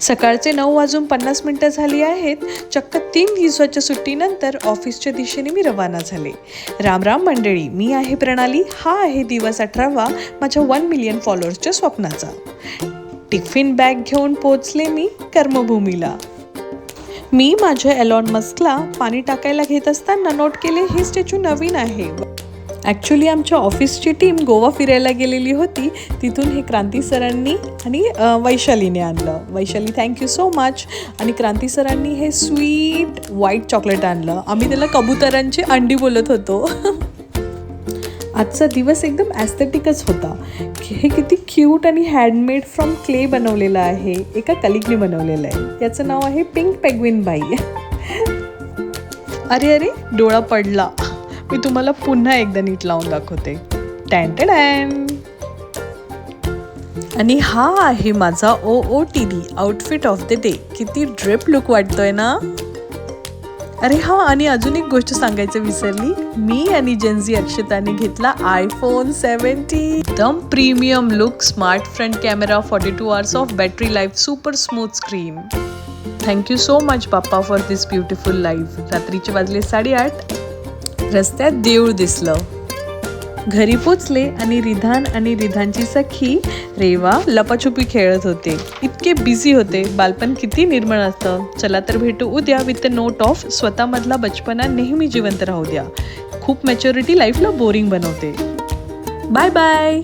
सकाळचे 9:50 झाली आहेत. चक्क 3 दिवसाच्या सुट्टीनंतर ऑफिसच्या दिशेने मी रवाना झाले. राम राम मंडळी, मी आहे प्रणाली. हा आहे दिवस 18वा माझ्या 1 मिलियन फॉलोअर्सच्या स्वप्नाचा. टिफिन बॅग घेऊन पोहोचले मी कर्मभूमीला. मी माझ्या एलॉन मस्कला पाणी टाकायला घेत असताना नोट केले हे स्टॅच्यू नवीन आहे. ॲक्च्युली आमच्या ऑफिसची टीम गोवा फिरायला गेलेली होती. तिथून हे क्रांती सरांनी आणि वैशालीने आणलं. Vaishali thank you so much. आणि क्रांती सरांनी हे स्वीट व्हाईट चॉकलेट आणलं. आम्ही त्याला कबुतरांची अंडी बोलत होतो. आजचा दिवस एकदम ॲस्थेटिकच होता. हे किती क्यूट आणि हँडमेड फ्रॉम क्ले बनवलेलं आहे. एका कलिगने बनवलेलं आहे. याचं नाव आहे पिंक पेंग्विन बाई. अरे अरे, डोळा पडला. मी तुम्हाला पुन्हा एकदा नीट लावून दाखवते. टॅन टॅन. आणि हा आहे माझा OOTD outfit of the day. किती ड्रेप लुक वाटतोय ना. अरे हा, आणि अजून एक गोष्ट सांगायचं विसरली. मी आणि जेन्झी अक्षताने घेतला iPhone 17. एकदम premium look, smart front camera, 42 hours of battery life, super smooth screen. Thank you so much Bappa for this beautiful life. रात्रीचे वाजले 8:30. रस्त्यात देऊळ दिसलं. घरी पोचले आणि रिधान आणि रिधानची सखी रेवा लपाछुपी खेळत होते. इतके बिझी होते. बालपण किती निर्मळ असतं. चला तर भेटू उद्या विथ अ नोट ऑफ स्वतःमधला बचपना नेहमी जिवंत राहू द्या. खूप मॅच्युरिटी लाईफला बोरिंग बनवते. Bye bye.